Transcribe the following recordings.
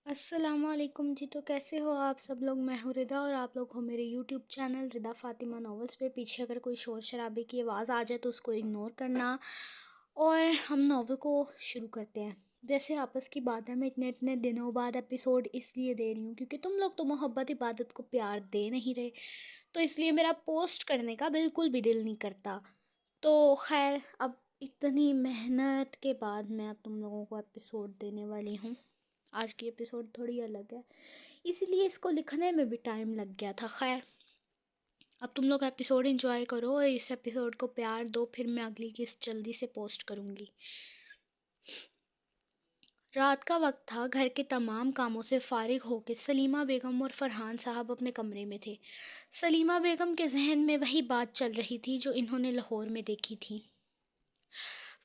السلام علیکم جی، تو کیسے ہو آپ سب لوگ؟ میں ہوں ردا اور آپ لوگ ہو میرے یوٹیوب چینل ردا فاطمہ ناولس پہ۔ پیچھے اگر کوئی شور شرابے کی آواز آ جائے تو اس کو اگنور کرنا، اور ہم ناول کو شروع کرتے ہیں۔ ویسے آپس کی بات ہے، میں اتنے دنوں بعد ایپیسوڈ اس لیے دے رہی ہوں کیونکہ تم لوگ تو محبت عبادت کو پیار دے نہیں رہے، تو اس لیے میرا پوسٹ کرنے کا بالکل بھی دل نہیں کرتا۔ تو خیر، اب اتنی محنت کے بعد میں اب تم لوگوں کو ایپیسوڈ دینے والی ہوں۔ آج کی ایپیسوڈ تھوڑی الگ ہے، اسی لیے اس کو لکھنے میں بھی ٹائم لگ گیا تھا۔ خیر، اب تم لوگ ایپیسوڈ انجوائے کرو اور اس ایپیسوڈ کو پیار دو، پھر میں اگلی قسط جلدی سے پوسٹ کروں گی۔ رات کا وقت تھا، گھر کے تمام کاموں سے فارغ ہو کے سلیمہ بیگم اور فرحان صاحب اپنے کمرے میں تھے۔ سلیمہ بیگم کے ذہن میں وہی بات چل رہی تھی جو انہوں نے لاہور میں دیکھی تھی۔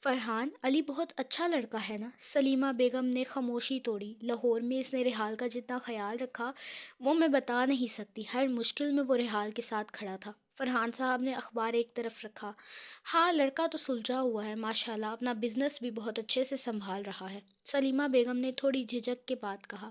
فرحان، علی بہت اچھا لڑکا ہے نا؟ سلیمہ بیگم نے خاموشی توڑی۔ لاہور میں اس نے ریحال کا جتنا خیال رکھا وہ میں بتا نہیں سکتی، ہر مشکل میں وہ ریحال کے ساتھ کھڑا تھا۔ فرحان صاحب نے اخبار ایک طرف رکھا۔ ہاں، لڑکا تو سلجھا ہوا ہے ماشاءاللہ، اپنا بزنس بھی بہت اچھے سے سنبھال رہا ہے۔ سلیمہ بیگم نے تھوڑی جھجک کے بعد کہا،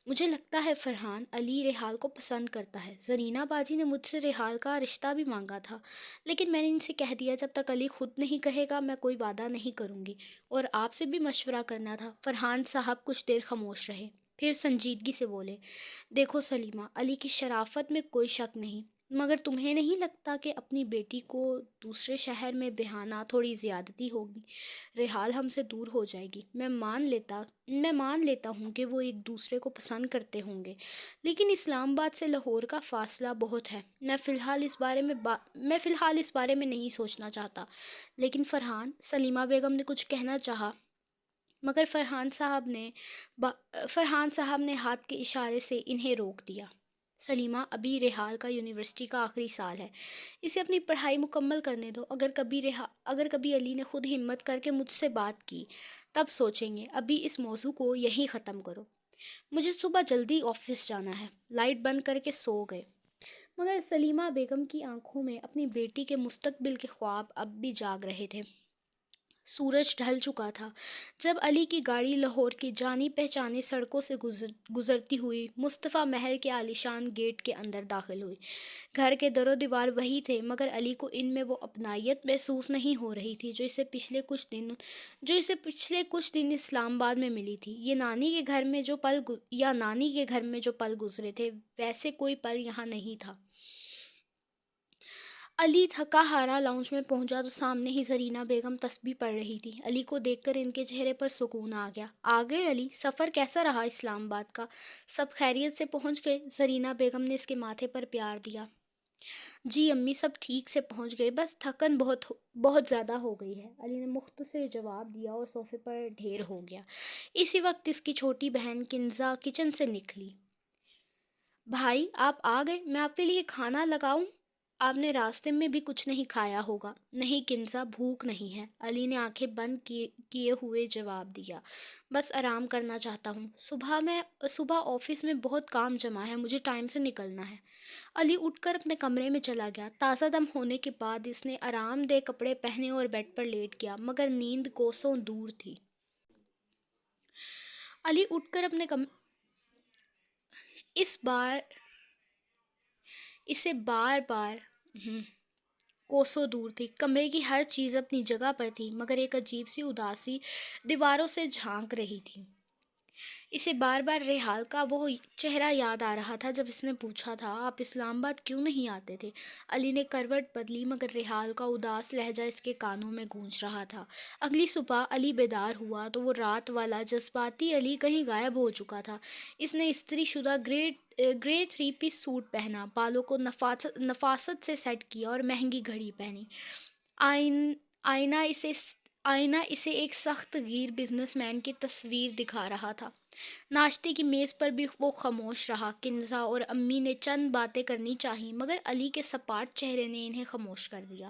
مجھے لگتا ہے فرحان، علی ریحال کو پسند کرتا ہے۔ زرینہ باجی نے مجھ سے ریحال کا رشتہ بھی مانگا تھا، لیکن میں نے ان سے کہہ دیا جب تک علی خود نہیں کہے گا میں کوئی وعدہ نہیں کروں گی، اور آپ سے بھی مشورہ کرنا تھا۔ فرحان صاحب کچھ دیر خاموش رہے، پھر سنجیدگی سے بولے، دیکھو سلیمہ، علی کی شرافت میں کوئی شک نہیں، مگر تمہیں نہیں لگتا کہ اپنی بیٹی کو دوسرے شہر میں بہانا تھوڑی زیادتی ہوگی؟ ریحال ہم سے دور ہو جائے گی۔ میں مان لیتا ہوں کہ وہ ایک دوسرے کو پسند کرتے ہوں گے، لیکن اسلام آباد سے لاہور کا فاصلہ بہت ہے۔ میں فی الحال اس بارے میں نہیں سوچنا چاہتا۔ لیکن سلیمہ بیگم نے کچھ کہنا چاہا، مگر فرحان صاحب نے ہاتھ کے اشارے سے انہیں روک دیا۔ سلیمہ، ابھی ریحال کا یونیورسٹی کا آخری سال ہے، اسے اپنی پڑھائی مکمل کرنے دو۔ اگر کبھی علی نے خود ہمت کر کے مجھ سے بات کی تب سوچیں گے، ابھی اس موضوع کو یہیں ختم کرو۔ مجھے صبح جلدی آفس جانا ہے۔ لائٹ بند کر کے سو گئے۔ مگر سلیمہ بیگم کی آنکھوں میں اپنی بیٹی کے مستقبل کے خواب اب بھی جاگ رہے تھے۔ سورج ڈھل چکا تھا جب علی کی گاڑی لاہور کی جانی پہچانی سڑکوں سے گزرتی ہوئی مصطفیٰ محل کے عالیشان گیٹ کے اندر داخل ہوئی۔ گھر کے در و دیوار وہی تھے، مگر علی کو ان میں وہ اپنائیت محسوس نہیں ہو رہی تھی جو اسے پچھلے کچھ دن اسلام آباد میں ملی تھی۔ نانی کے گھر میں جو پل گزرے تھے ویسے کوئی پل یہاں نہیں تھا۔ علی تھکا ہارا لاؤنج میں پہنچا تو سامنے ہی زرینہ بیگم تسبیح پڑھ رہی تھی۔ علی کو دیکھ کر ان کے چہرے پر سکون آ گیا۔ آ گئے علی، سفر کیسا رہا اسلام آباد کا؟ سب خیریت سے پہنچ گئے؟ زرینہ بیگم نے اس کے ماتھے پر پیار دیا۔ جی امی، سب ٹھیک سے پہنچ گئے، بس تھکن بہت زیادہ ہو گئی ہے، علی نے مختصر جواب دیا اور صوفے پر ڈھیر ہو گیا۔ اسی وقت اس کی چھوٹی بہن کنزا کچن سے نکلی۔ بھائی، آپ آ گئے، میں آپ کے لیے کھانا لگاؤں؟ آپ نے راستے میں بھی کچھ نہیں کھایا ہوگا۔ نہیں کنزا، بھوک نہیں ہے، علی نے آنکھیں بند کیے ہوئے جواب دیا۔ بس آرام کرنا چاہتا ہوں، صبح آفس میں بہت کام جمع ہے، مجھے ٹائم سے نکلنا ہے۔ علی اٹھ کر اپنے کمرے میں چلا گیا۔ تازہ دم ہونے کے بعد اس نے آرام دہ کپڑے پہنے اور بیڈ پر لیٹ گیا، مگر نیند کوسوں دور تھی۔ علی اٹھ کر اپنے اسے بار بار کوسوں دور تھی۔ کمرے کی ہر چیز اپنی جگہ پر تھی، مگر ایک عجیب سی اداسی دیواروں سے جھانک رہی تھی۔ اسے بار بار ریحال کا وہ چہرہ یاد آ رہا تھا جب اس نے پوچھا تھا، آپ اسلام آباد کیوں نہیں آتے تھے؟ علی نے کروٹ بدلی، مگر ریحال کا اداس لہجہ اس کے کانوں میں گونج رہا تھا۔ اگلی صبح علی بیدار ہوا تو وہ رات والا جذباتی علی کہیں غائب ہو چکا تھا۔ اس نے استری شدہ گرے 3 پیس سوٹ پہنا، بالوں کو نفاست سے سیٹ کیا اور مہنگی گھڑی پہنی۔ آئینہ اسے ایک سخت گیر بزنس مین کی تصویر دکھا رہا تھا۔ ناشتے کی میز پر بھی وہ خاموش رہا۔ کنزا اور امی نے چند باتیں کرنی چاہی، مگر علی کے سپاٹ چہرے نے انہیں خاموش کر دیا۔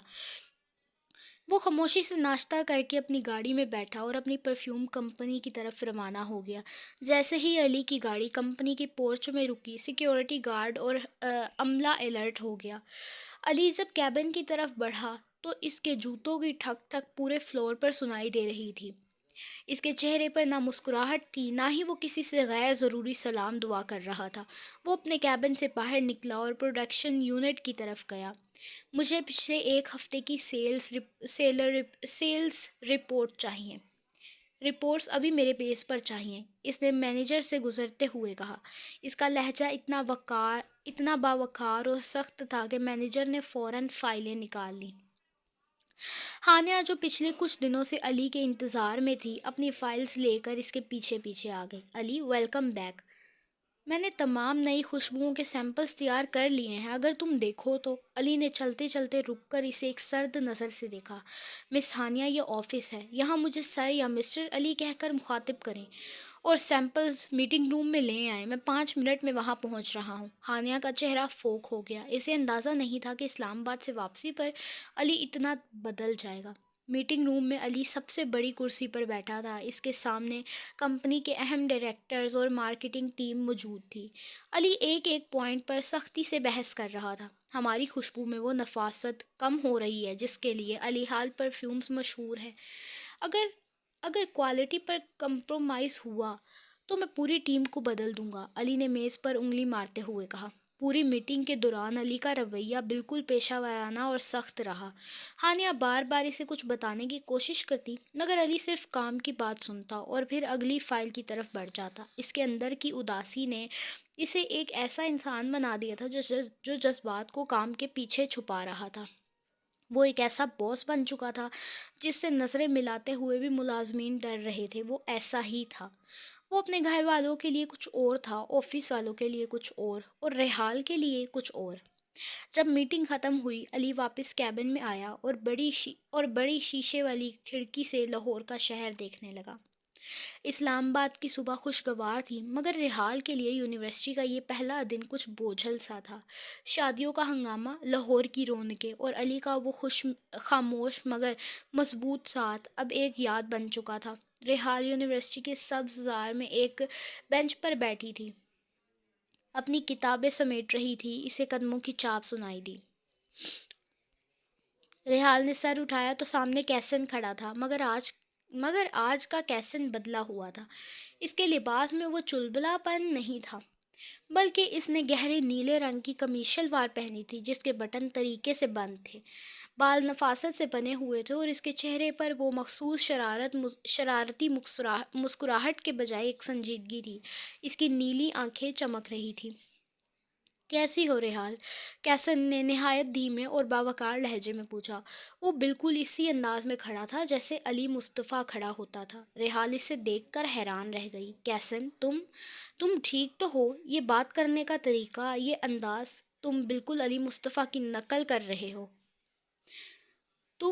وہ خاموشی سے ناشتہ کر کے اپنی گاڑی میں بیٹھا اور اپنی پرفیوم کمپنی کی طرف روانہ ہو گیا۔ جیسے ہی علی کی گاڑی کمپنی کے پورچ میں رکی، سیکیورٹی گارڈ اور عملہ الرٹ ہو گیا۔ علی جب کیبن کی طرف بڑھا تو اس کے جوتوں کی ٹھک ٹھک پورے فلور پر سنائی دے رہی تھی۔ اس کے چہرے پر نہ مسکراہٹ تھی، نہ ہی وہ کسی سے غیر ضروری سلام دعا کر رہا تھا۔ وہ اپنے کیبن سے باہر نکلا اور پروڈکشن یونٹ کی طرف گیا۔ مجھے پچھلے ایک ہفتے کی سیلز رپورٹ چاہیے۔ رپورٹس ابھی میرے پیس پر چاہیے، اس نے مینیجر سے گزرتے ہوئے کہا۔ اس کا لہجہ اتنا باوقار اور سخت تھا کہ مینیجر نے فوراً فائلیں نکال لیں۔ ہانیہ، جو پچھلے کچھ دنوں سے علی کے انتظار میں تھی، اپنی فائلز لے کر اس کے پیچھے پیچھے آ گئی۔ علی، ویلکم بیک۔ میں نے تمام نئی خوشبوؤں کے سیمپلز تیار کر لیے ہیں، اگر تم دیکھو تو۔ علی نے چلتے چلتے رک کر اسے ایک سرد نظر سے دیکھا۔ مس ہانیہ، یہ آفس ہے، یہاں مجھے سر یا مسٹر علی کہہ کر مخاطب کریں، اور سیمپلز میٹنگ روم میں لے آئیں۔ میں 5 منٹ میں وہاں پہنچ رہا ہوں۔ ہانیہ کا چہرہ فوک ہو گیا۔ اسے اندازہ نہیں تھا کہ اسلام آباد سے واپسی پر علی اتنا بدل جائے گا۔ میٹنگ روم میں علی سب سے بڑی کرسی پر بیٹھا تھا۔ اس کے سامنے کمپنی کے اہم ڈائریکٹرز اور مارکیٹنگ ٹیم موجود تھی۔ علی ایک ایک پوائنٹ پر سختی سے بحث کر رہا تھا۔ ہماری خوشبو میں وہ نفاست کم ہو رہی ہے جس کے لیے علی حال پرفیومز مشہور ہے۔ اگر اگر کوالٹی پر کمپرومائز ہوا تو میں پوری ٹیم کو بدل دوں گا، علی نے میز پر انگلی مارتے ہوئے کہا۔ پوری میٹنگ کے دوران علی کا رویہ بالکل پیشہ ورانہ اور سخت رہا۔ ہانیہ بار بار اسے کچھ بتانے کی کوشش کرتی، مگر علی صرف کام کی بات سنتا اور پھر اگلی فائل کی طرف بڑھ جاتا۔ اس کے اندر کی اداسی نے اسے ایک ایسا انسان بنا دیا تھا جو جذبات کو کام کے پیچھے چھپا رہا تھا۔ وہ ایک ایسا باس بن چکا تھا جس سے نظریں ملاتے ہوئے بھی ملازمین ڈر رہے تھے۔ وہ ایسا ہی تھا۔ وہ اپنے گھر والوں کے لیے کچھ اور تھا، آفس والوں کے لیے کچھ اور ریحال کے لیے کچھ اور۔ جب میٹنگ ختم ہوئی، علی واپس کیبن میں آیا اور بڑی شیشے والی کھڑکی سے لاہور کا شہر دیکھنے لگا۔ اسلام آباد کی صبح خوشگوار تھی، مگر ریحال کے لیے یونیورسٹی کا یہ پہلا دن کچھ بوجھل سا تھا۔ شادیوں کا ہنگامہ، لاہور کی رونقیں اور علی کا وہ خاموش مگر مضبوط ساتھ اب ایک یاد بن چکا تھا۔ ریحال یونیورسٹی کے سبز زار میں ایک بینچ پر بیٹھی تھی، اپنی کتابیں سمیٹ رہی تھی۔ اسے قدموں کی چاپ سنائی دی۔ ریحال نے سر اٹھایا تو سامنے کیسن کھڑا تھا، مگر آج کا کیسن بدلا ہوا تھا۔ اس کے لباس میں وہ چلبلا پن نہیں تھا، بلکہ اس نے گہرے نیلے رنگ کی قمیص شلوار پہنی تھی جس کے بٹن طریقے سے بند تھے، بال نفاست سے بنے ہوئے تھے، اور اس کے چہرے پر وہ مخصوص شرارتی مسکراہٹ کے بجائے ایک سنجیدگی تھی۔ اس کی نیلی آنکھیں چمک رہی تھیں۔ کیسی ہو ریحال؟ کیسن نے نہایت دھیمے اور باوقار لہجے میں پوچھا۔ وہ بالکل اسی انداز میں کھڑا تھا جیسے علی مصطفیٰ کھڑا ہوتا تھا۔ ریحال اسے دیکھ کر حیران رہ گئی۔ کیسن، تم ٹھیک تو ہو؟ یہ بات کرنے کا طریقہ، یہ انداز، تم بالکل علی مصطفیٰ کی نقل کر رہے ہو۔ تم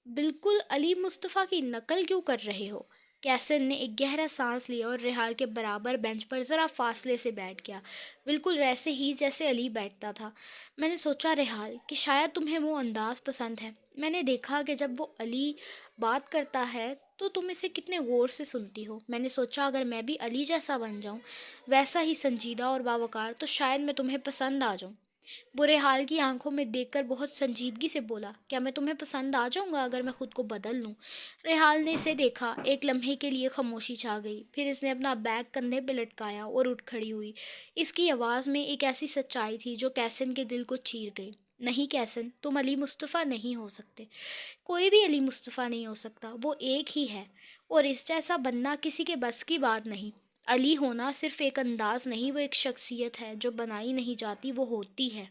بالکل علی مصطفیٰ کی نقل کیوں کر رہے ہو؟ کیسن نے ایک گہرا سانس لیا اور ریحال کے برابر بینچ پر ذرا فاصلے سے بیٹھ گیا، بالکل ویسے ہی جیسے علی بیٹھتا تھا۔ میں نے سوچا ریحال کہ شاید تمہیں وہ انداز پسند ہے۔ میں نے دیکھا کہ جب وہ علی بات کرتا ہے تو تم اسے کتنے غور سے سنتی ہو۔ میں نے سوچا اگر میں بھی علی جیسا بن جاؤں، ویسا ہی سنجیدہ اور باوقار، تو شاید میں تمہیں پسند آ جاؤں۔ وہ ریحال کی آنکھوں میں دیکھ کر بہت سنجیدگی سے بولا، کیا میں تمہیں پسند آ جاؤں گا اگر میں خود کو بدل لوں؟ ریحال نے اسے دیکھا۔ ایک لمحے کے لیے خاموشی چھا گئی، پھر اس نے اپنا بیگ کندھے پہ لٹکایا اور اٹھ کھڑی ہوئی۔ اس کی آواز میں ایک ایسی سچائی تھی جو کیسن کے دل کو چیر گئی۔ نہیں کیسن، تم علی مصطفیٰ نہیں ہو سکتے۔ کوئی بھی علی مصطفیٰ نہیں ہو سکتا، وہ ایک ہی ہے، اور اس جیسا بننا کسی کے بس کی بات نہیں۔ علی ہونا صرف ایک انداز نہیں، وہ ایک شخصیت ہے جو بنائی نہیں جاتی، وہ ہوتی ہے۔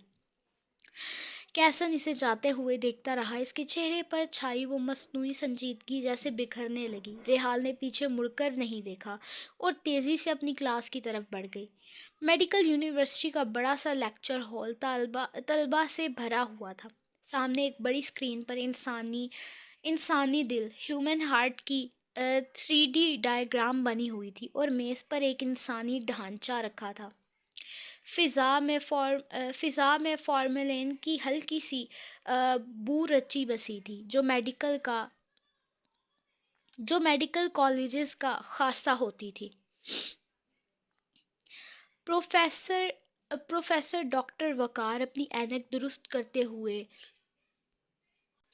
کیسن اسے جاتے ہوئے دیکھتا رہا۔ اس کے چہرے پر چھائی وہ مصنوعی سنجیدگی جیسے بکھرنے لگی۔ ریحال نے پیچھے مڑ کر نہیں دیکھا اور تیزی سے اپنی کلاس کی طرف بڑھ گئی۔ میڈیکل یونیورسٹی کا بڑا سا لیکچر ہال طلباء سے بھرا ہوا تھا۔ سامنے ایک بڑی اسکرین پر انسانی دل، ہیومن ہارٹ کی 3D ڈائیگرام بنی ہوئی تھی، اور میز پر ایک انسانی ڈھانچہ رکھا تھا۔ فضا میں فارملین کی ہلکی سی بو رچی بسی تھی جو میڈیکل کالجز کا خاصہ ہوتی تھی۔ پروفیسر ڈاکٹر وقار اپنی اینک درست کرتے ہوئے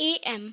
AM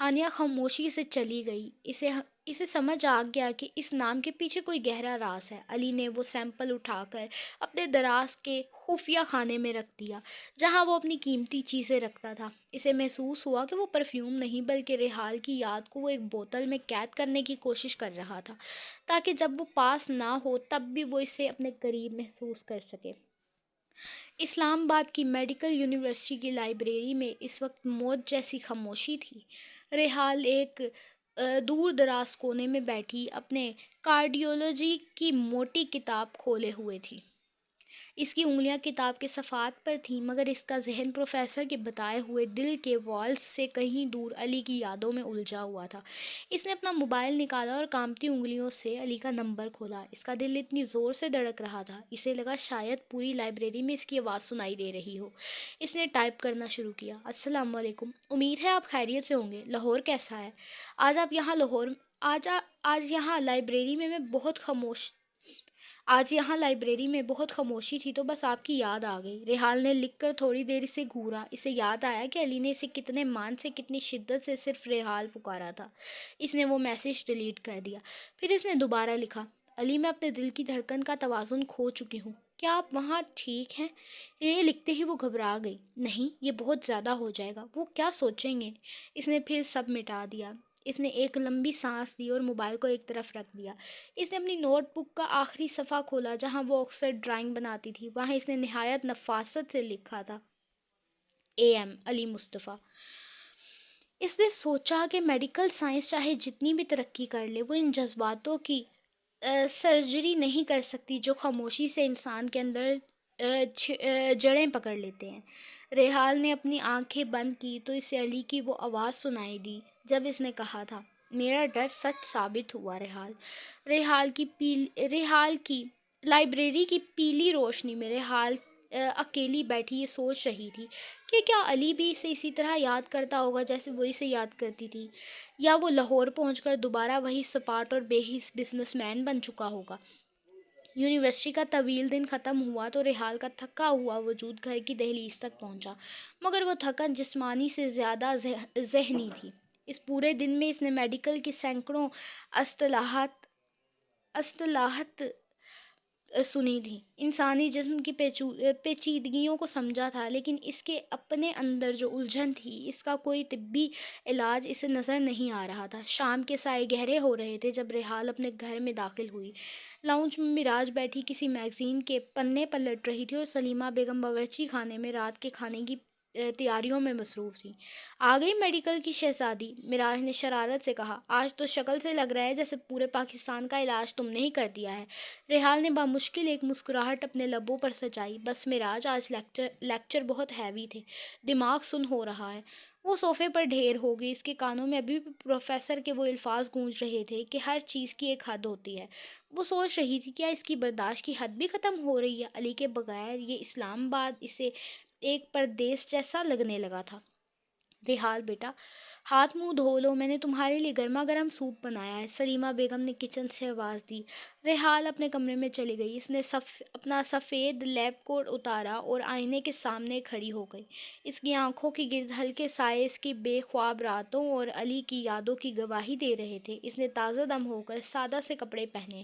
ہانیہ خاموشی سے چلی گئی۔ اسے سمجھ آ گیا کہ اس نام کے پیچھے کوئی گہرا راز ہے۔ علی نے وہ سیمپل اٹھا کر اپنے دراز کے خفیہ خانے میں رکھ دیا، جہاں وہ اپنی قیمتی چیزیں رکھتا تھا۔ اسے محسوس ہوا کہ وہ پرفیوم نہیں بلکہ ریحال کی یاد کو وہ ایک بوتل میں قید کرنے کی کوشش کر رہا تھا، تاکہ جب وہ پاس نہ ہو تب بھی وہ اسے اپنے قریب محسوس کر سکے۔ اسلام آباد کی میڈیکل یونیورسٹی کی لائبریری میں اس وقت موت جیسی خاموشی تھی۔ ریحال ایک دور دراز کونے میں بیٹھی اپنے کارڈیولوجی کی موٹی کتاب کھولے ہوئے تھی۔ اس کی انگلیاں کتاب کے صفحات پر تھیں، مگر اس کا ذہن پروفیسر کے بتائے ہوئے دل کے والز سے کہیں دور علی کی یادوں میں الجھا ہوا تھا۔ اس نے اپنا موبائل نکالا اور کانپتی انگلیوں سے علی کا نمبر کھولا۔ اس کا دل اتنی زور سے دھڑک رہا تھا، اسے لگا شاید پوری لائبریری میں اس کی آواز سنائی دے رہی ہو۔ اس نے ٹائپ کرنا شروع کیا: السلام علیکم، امید ہے آپ خیریت سے ہوں گے۔ لاہور کیسا ہے؟ آج آپ یہاں لاہور آج یہاں لائبریری میں بہت خاموش آج یہاں لائبریری میں بہت خاموشی تھی تو بس آپ کی یاد آ گئی۔ ریحال نے لکھ کر تھوڑی دیر اسے گھورا۔ اسے یاد آیا کہ علی نے اسے کتنے مان سے، کتنی شدت سے صرف ریحال پکارا تھا۔ اس نے وہ میسج ڈیلیٹ کر دیا۔ پھر اس نے دوبارہ لکھا: علی، میں اپنے دل کی دھڑکن کا توازن کھو چکی ہوں، کیا آپ وہاں ٹھیک ہیں؟ یہ لکھتے ہی وہ گھبرا گئی۔ نہیں، یہ بہت زیادہ ہو جائے گا، وہ کیا سوچیں گے؟ اس نے پھر سب مٹا دیا۔ اس نے ایک لمبی سانس لی اور موبائل کو ایک طرف رکھ دیا۔ اس نے اپنی نوٹ بک کا آخری صفحہ کھولا جہاں وہ اکثر ڈرائنگ بناتی تھی۔ وہاں اس نے نہایت نفاست سے لکھا تھا: AM علی مصطفیٰ۔ اس نے سوچا کہ میڈیکل سائنس چاہے جتنی بھی ترقی کر لے، وہ ان جذباتوں کی سرجری نہیں کر سکتی جو خاموشی سے انسان کے اندر جڑیں پکڑ لیتے ہیں۔ ریحال نے اپنی آنکھیں بند کی تو اسے علی کی وہ آواز سنائی دی جب اس نے کہا تھا: میرا ڈر سچ ثابت ہوا ریحال۔ ریحال کی لائبریری کی پیلی روشنی میں ریحال اکیلی بیٹھی یہ سوچ رہی تھی کہ کیا علی بھی اسے اسی طرح یاد کرتا ہوگا جیسے وہ اسے یاد کرتی تھی، یا وہ لاہور پہنچ کر دوبارہ وہی سپاٹ اور بے حس بزنس مین بن چکا ہوگا۔ یونیورسٹی کا طویل دن ختم ہوا تو ریحال کا تھکا ہوا وجود گھر کی دہلیز تک پہنچا، مگر وہ تھکن جسمانی سے زیادہ ذہنی تھی۔ اس پورے دن میں اس نے میڈیکل کی سینکڑوں اصطلاحات سنی تھی، انسانی جسم کی پیچیدگیوں کو سمجھا تھا، لیکن اس کے اپنے اندر جو الجھن تھی، اس کا کوئی طبی علاج اسے نظر نہیں آ رہا تھا۔ شام کے سائے گہرے ہو رہے تھے جب ریحال اپنے گھر میں داخل ہوئی۔ لاؤنج میں مراج بیٹھی کسی میگزین کے پنے پلٹ رہی تھی اور سلیمہ بیگم باورچی خانے میں رات کے کھانے کی تیاریوں میں مصروف تھی۔ آ گئی میڈیکل کی شہزادی، مراج نے شرارت سے کہا۔ آج تو شکل سے لگ رہا ہے جیسے پورے پاکستان کا علاج تم نے ہی کر دیا ہے۔ ریحال نے بامشکل ایک مسکراہٹ اپنے لبوں پر سجائی۔ بس مراج، آج لیکچر بہت ہیوی تھے، دماغ سن ہو رہا ہے۔ وہ صوفے پر ڈھیر ہو گئی۔ اس کے کانوں میں ابھی بھی پروفیسر کے وہ الفاظ گونج رہے تھے کہ ہر چیز کی ایک حد ہوتی ہے۔ وہ سوچ رہی تھی کیا اس کی برداشت کی حد بھی ختم ہو رہی ہے؟ علی کے بغیر یہ اسلام آباد اسے ایک پردیس جیسا لگنے لگا تھا۔ ریحال بیٹا، ہاتھ منہ دھو لو، میں نے تمہارے لیے گرما گرم سوپ بنایا ہے، سلیمہ بیگم نے کچن سے آواز دی۔ ریحال اپنے کمرے میں چلی گئی۔ اس نے اپنا سفید لیب کوٹ اتارا اور آئینے کے سامنے کھڑی ہو گئی۔ اس کی آنکھوں کے گرد ہلکے سائے اس کی بے خواب راتوں اور علی کی یادوں کی گواہی دے رہے تھے۔ اس نے تازہ دم ہو کر سادہ سے کپڑے پہنے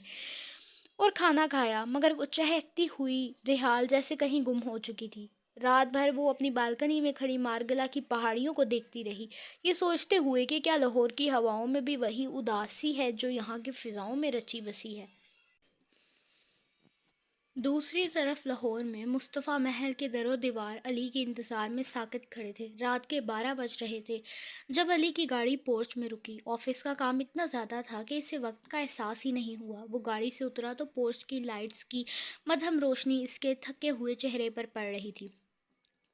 اور کھانا کھایا، مگر وہ چہکتی ہوئی ریحال جیسے کہیں گم ہو چکی تھی۔ رات بھر وہ اپنی بالکنی میں کھڑی مارگلا کی پہاڑیوں کو دیکھتی رہی، یہ سوچتے ہوئے کہ کیا لاہور کی ہواؤں میں بھی وہی اداسی ہے جو یہاں کی فضاؤں میں رچی بسی ہے۔ دوسری طرف لاہور میں مصطفیٰ محل کے در و دیوار علی کے انتظار میں ساکت کھڑے تھے۔ رات کے 12 بج رہے تھے جب علی کی گاڑی پورچ میں رکی۔ آفس کا کام اتنا زیادہ تھا کہ اسے وقت کا احساس ہی نہیں ہوا۔ وہ گاڑی سے اترا تو پورچ کی لائٹس کی مدھم روشنی اس کے تھکے ہوئے چہرے پر پڑ رہی تھی۔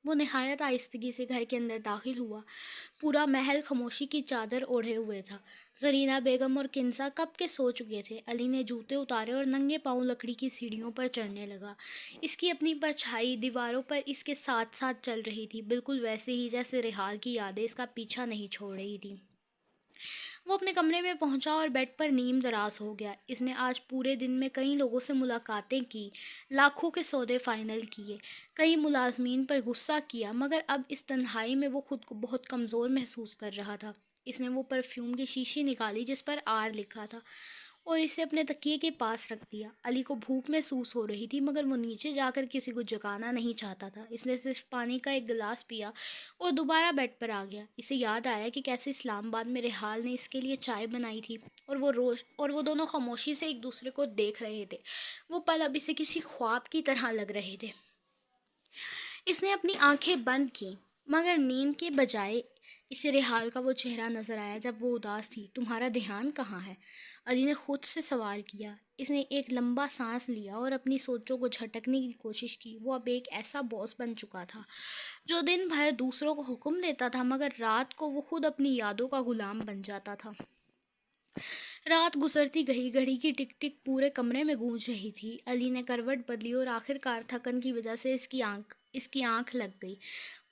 وہ نہایت آہستگی سے گھر کے اندر داخل ہوا۔ پورا محل خاموشی کی چادر اوڑھے ہوئے تھا۔ زرینہ بیگم اور کنزا کب کے سو چکے تھے۔ علی نے جوتے اتارے اور ننگے پاؤں لکڑی کی سیڑھیوں پر چڑھنے لگا۔ اس کی اپنی پرچھائی دیواروں پر اس کے ساتھ ساتھ چل رہی تھی، بالکل ویسے ہی جیسے ریحال کی یادیں اس کا پیچھا نہیں چھوڑ رہی تھیں۔ وہ اپنے کمرے میں پہنچا اور بیڈ پر نیم دراز ہو گیا۔ اس نے آج پورے دن میں کئی لوگوں سے ملاقاتیں کی، لاکھوں کے سودے فائنل کیے، کئی ملازمین پر غصہ کیا، مگر اب اس تنہائی میں وہ خود کو بہت کمزور محسوس کر رہا تھا۔ اس نے وہ پرفیوم کی شیشی نکالی جس پر آر لکھا تھا اور اسے اپنے تکیے کے پاس رکھ دیا۔ علی کو بھوک محسوس ہو رہی تھی مگر وہ نیچے جا کر کسی کو جگانا نہیں چاہتا تھا۔ اس نے صرف پانی کا ایک گلاس پیا اور دوبارہ بیڈ پر آ گیا۔ اسے یاد آیا کہ کیسے اسلام آباد میں ریحال نے اس کے لیے چائے بنائی تھی اور وہ دونوں خاموشی سے ایک دوسرے کو دیکھ رہے تھے۔ وہ پل اب اسے کسی خواب کی طرح لگ رہے تھے۔ اس نے اپنی آنکھیں بند کیں مگر نیند کے بجائے اسے ریحال کا وہ چہرہ نظر آیا جب وہ اداس تھی۔ تمہارا دھیان کہاں ہے؟ علی نے خود سے سوال کیا۔ اس نے ایک لمبا سانس لیا اور اپنی سوچوں کو جھٹکنے کی کوشش کی۔ وہ اب ایک ایسا باس بن چکا تھا جو دن بھر دوسروں کو حکم دیتا تھا مگر رات کو وہ خود اپنی یادوں کا غلام بن جاتا تھا۔ رات گزرتی گئی، گھڑی کی ٹک ٹک پورے کمرے میں گونج رہی تھی۔ علی نے کروٹ بدلی اور آخر کار تھکن کی وجہ سے اس کی آنکھ لگ گئی۔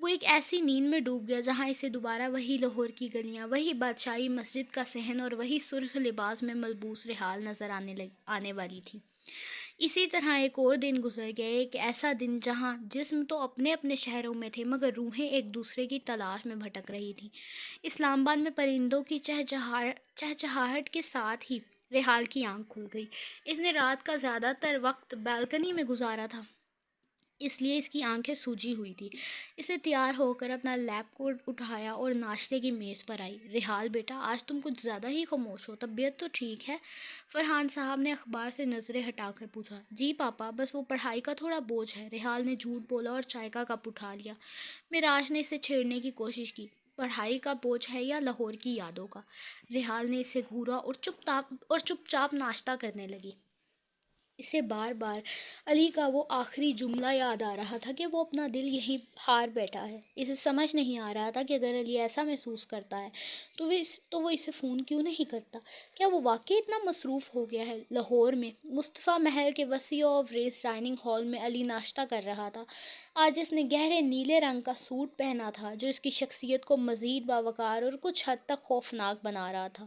وہ ایک ایسی نیند میں ڈوب گیا جہاں اسے دوبارہ وہی لاہور کی گلیاں، وہی بادشاہی مسجد کا صحن اور وہی سرخ لباس میں ملبوس ریحال نظر آنے والی تھی۔ اسی طرح ایک اور دن گزر گیا، ایک ایسا دن جہاں جسم تو اپنے اپنے شہروں میں تھے مگر روحیں ایک دوسرے کی تلاش میں بھٹک رہی تھیں۔ اسلام آباد میں پرندوں کی چہچہاہٹ کے ساتھ ہی ریحال کی آنکھ کھل گئی۔ اس نے رات کا زیادہ تر وقت بالکنی میں گزارا تھا، اس لیے اس کی آنکھیں سوجی ہوئی تھی۔ اسے تیار ہو کر اپنا لیپ کوٹ اٹھایا اور ناشتے کی میز پر آئی۔ ریحال بیٹا، آج تم کچھ زیادہ ہی خاموش ہو، طبیعت تو ٹھیک ہے؟ فرحان صاحب نے اخبار سے نظریں ہٹا کر پوچھا۔ جی پاپا، بس وہ پڑھائی کا تھوڑا بوجھ ہے۔ ریحال نے جھوٹ بولا اور چائے کا کپ اٹھا لیا۔ معراج نے اسے چھیڑنے کی کوشش کی۔ پڑھائی کا بوجھ ہے یا لاہور کی یادوں کا؟ ریحال نے اسے گھورا اور چپ چاپ ناشتہ کرنے لگی۔ اسے بار بار علی کا وہ آخری جملہ یاد آ رہا تھا کہ وہ اپنا دل یہیں ہار بیٹھا ہے۔ اسے سمجھ نہیں آ رہا تھا کہ اگر علی ایسا محسوس کرتا ہے تو وہ اسے فون کیوں نہیں کرتا؟ کیا وہ واقعی اتنا مصروف ہو گیا ہے؟ لاہور میں مصطفیٰ محل کے وسیع و عریض ڈائننگ ہال میں علی ناشتہ کر رہا تھا۔ آج اس نے گہرے نیلے رنگ کا سوٹ پہنا تھا جو اس کی شخصیت کو مزید باوقار اور کچھ حد تک خوفناک بنا رہا تھا۔